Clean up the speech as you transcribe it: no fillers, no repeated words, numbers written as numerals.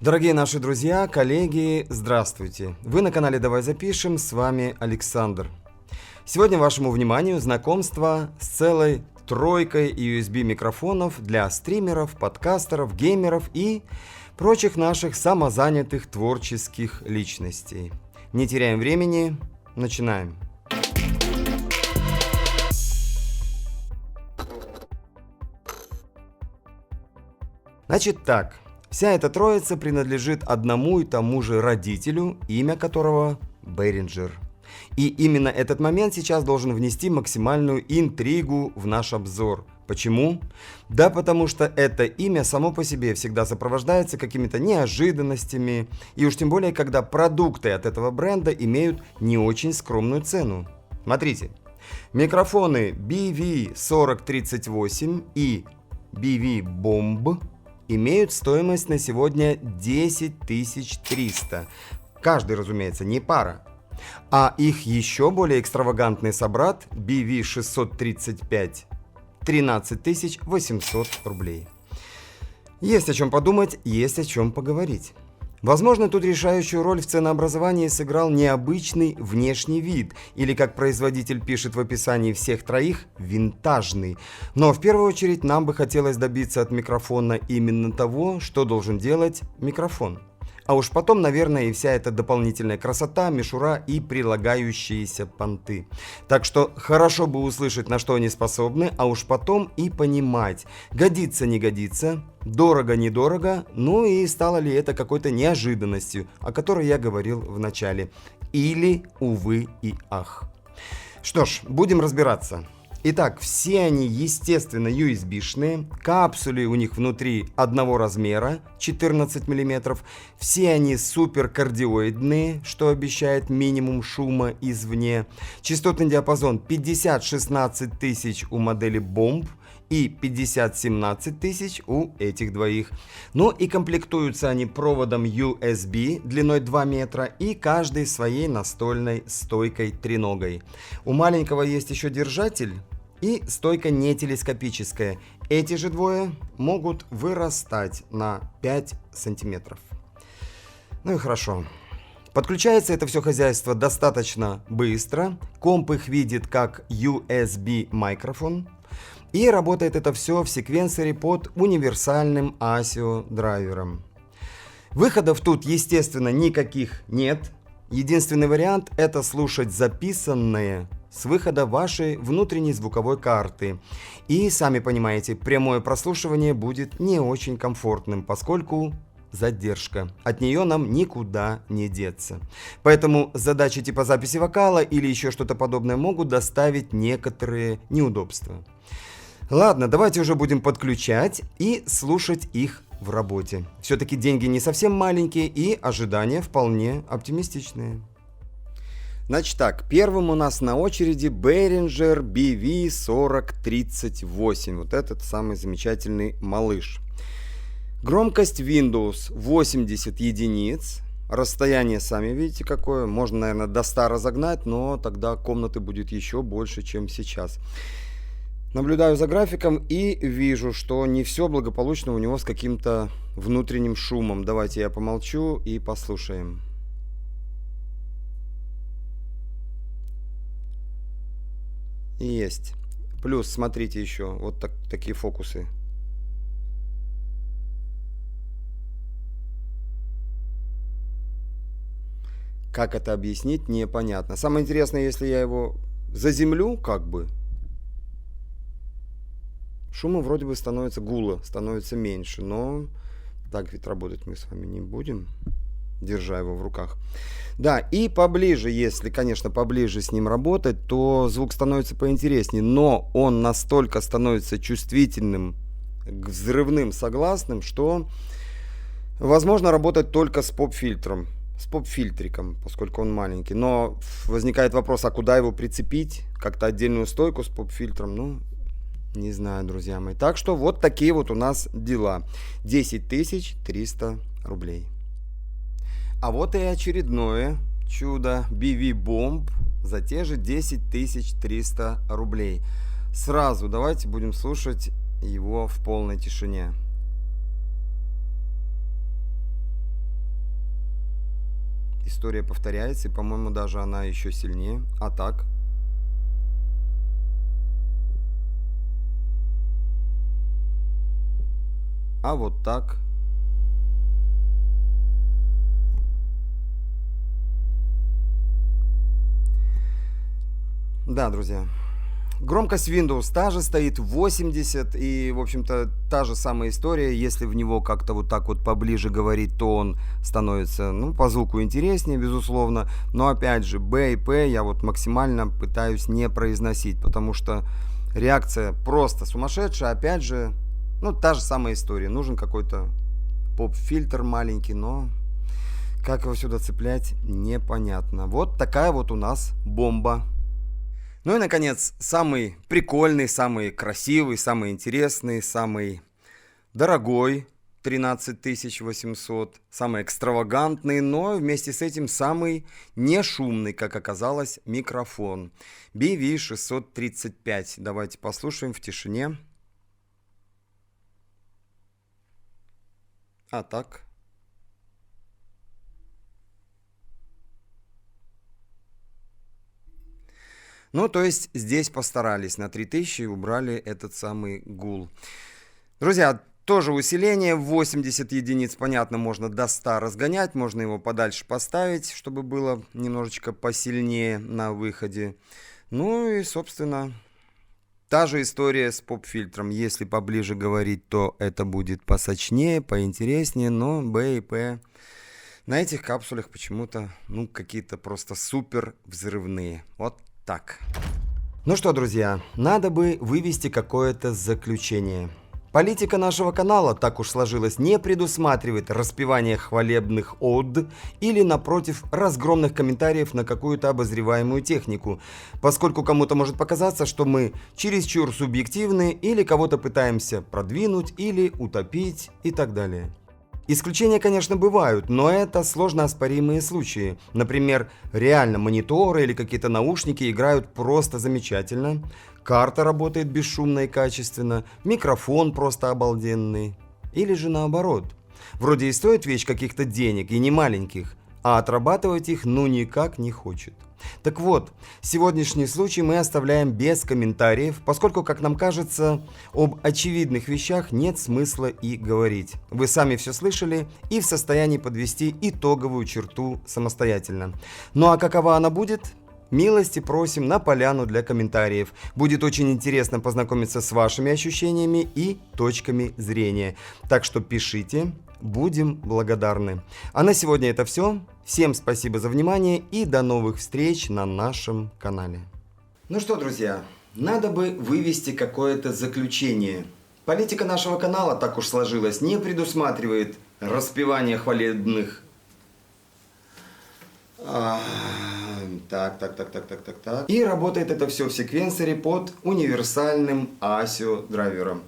Дорогие наши друзья, коллеги, здравствуйте! Вы на канале «Давай запишем», с вами Александр. Сегодня вашему вниманию знакомство с целой тройкой USB микрофонов для стримеров, подкастеров, геймеров и прочих наших самозанятых творческих личностей. Не теряем времени, начинаем. Значит так. Вся эта троица принадлежит одному и тому же родителю, имя которого Behringer. И именно этот момент сейчас должен внести максимальную интригу в наш обзор. Почему? Да потому что это имя само по себе всегда сопровождается какими-то неожиданностями, и уж тем более, когда продукты от этого бренда имеют не очень скромную цену. Смотрите, микрофоны BV4038 и BV Bomb имеют стоимость на сегодня 10 300. Каждый, разумеется, не пара. А их еще более экстравагантный собрат BV635 13 800 рублей. Есть о чем подумать, есть о чем поговорить. Возможно, тут решающую роль в ценообразовании сыграл необычный внешний вид, или, как производитель пишет в описании всех троих, винтажный. Но в первую очередь нам бы хотелось добиться от микрофона именно того, что должен делать микрофон. А уж потом, наверное, и вся эта дополнительная красота, мишура и прилагающиеся понты. Так что хорошо бы услышать, на что они способны, а уж потом и понимать, годится, не годится, дорого, недорого, ну и стало ли это какой-то неожиданностью, о которой я говорил в начале. Или, увы и ах. Что ж, будем разбираться. Итак, все они, естественно, USB-шные, капсули у них внутри одного размера, 14 мм, все они суперкардиоидные, что обещает минимум шума извне, частотный диапазон 50-16 тысяч у модели Bomb и 50-17 тысяч у этих двоих. Ну и комплектуются они проводом USB длиной 2 метра и каждой своей настольной стойкой треногой. У маленького есть еще держатель и стойка не телескопическая. Эти же двое могут вырастать на 5 сантиметров. Ну и хорошо. Подключается это все хозяйство достаточно быстро. Комп их видит как USB микрофон. И работает это все в секвенсоре под универсальным ASIO драйвером. Выходов тут, естественно, никаких нет. Единственный вариант — это слушать записанное с выхода вашей внутренней звуковой карты. И, сами понимаете, прямое прослушивание будет не очень комфортным, поскольку задержка. От нее нам никуда не деться. Поэтому задачи типа записи вокала или еще что-то подобное могут доставить некоторые неудобства. Ладно, давайте уже будем подключать и слушать их в работе. Все-таки деньги не совсем маленькие и ожидания вполне оптимистичные. Значит так, первым у нас на очереди Behringer BV4038. Вот этот самый замечательный малыш. Громкость Windows 80 единиц. Расстояние сами видите какое. Можно, наверное, до 100 разогнать, но тогда комнаты будет еще больше, чем сейчас. Наблюдаю за графиком и вижу, что не все благополучно у него с каким-то внутренним шумом. Давайте я помолчу и послушаем. Есть. Плюс, смотрите еще, вот такие фокусы. Как это объяснить, непонятно. Самое интересное, если я его заземлю, как бы, шума вроде бы становится, гула становится меньше, но так ведь работать мы с вами не будем, держа его в руках. Да, и поближе, если, конечно, поближе с ним работать, то звук становится поинтереснее, но он настолько становится чувствительным к взрывным согласным, что возможно работать только с поп-фильтром, с поп-фильтриком, поскольку он маленький. Но возникает вопрос, а куда его прицепить? Как-то отдельную стойку с поп-фильтром? Ну, не знаю, друзья мои. Так что вот такие вот у нас дела. 10 300 рублей. А вот и очередное чудо BV Bomb за те же 10 300 рублей. Сразу давайте будем слушать его в полной тишине. история повторяется, и, по-моему, даже она еще сильнее. А так? А вот так. Да, друзья. Громкость Windows та же стоит 80, и, в общем-то, та же самая история. Если в него как-то вот так вот поближе говорить, то он становится, ну, по звуку интереснее, безусловно. Но, опять же, Б и П я вот максимально пытаюсь не произносить, потому что реакция просто сумасшедшая. Опять же, ну, та же самая история. Нужен какой-то поп-фильтр маленький, но как его сюда цеплять, непонятно. Вот такая вот у нас бомба. Ну и, наконец, самый прикольный, самый красивый, самый интересный, самый дорогой 13800, самый экстравагантный, но вместе с этим самый нешумный, как оказалось, микрофон BV635. Давайте послушаем в тишине. А так... Ну, то есть здесь постарались, на 3000 убрали этот самый гул. Друзья, тоже усиление, 80 единиц, понятно, можно до 100 разгонять, можно его подальше поставить, чтобы было немножечко посильнее на выходе. Ну и, собственно, та же история с поп-фильтром. Если поближе говорить, то это будет посочнее, поинтереснее, но Б и П на этих капсулях почему-то, ну, какие-то просто супер взрывные. Вот так. Ну что, друзья, надо бы вывести какое-то заключение. Политика нашего канала, так уж сложилось, не предусматривает распевание хвалебных од или, напротив, разгромных комментариев на какую-то обозреваемую технику, поскольку кому-то может показаться, что мы чересчур субъективны или кого-то пытаемся продвинуть или утопить и так далее. Исключения, конечно, бывают, но это сложно оспоримые случаи. Например, реально мониторы или какие-то наушники играют просто замечательно, карта работает бесшумно и качественно, микрофон просто обалденный. Или же наоборот. Вроде и стоит вещь каких-то денег, и не маленьких, а отрабатывать их ну никак не хочет. Так вот, сегодняшний случай мы оставляем без комментариев, поскольку, как нам кажется, об очевидных вещах нет смысла и говорить. Вы сами все слышали и в состоянии подвести итоговую черту самостоятельно. Ну а какова она будет? Милости просим на поляну для комментариев. Будет очень интересно познакомиться с вашими ощущениями и точками зрения. Так что пишите. Будем благодарны. А на сегодня это все. Всем спасибо за внимание и до новых встреч на нашем канале. Ну что, друзья, надо бы вывести какое-то заключение. Политика нашего канала, так уж сложилось, не предусматривает распевание хвалебных... Так. И работает это все в секвенсоре под универсальным ASIO драйвером.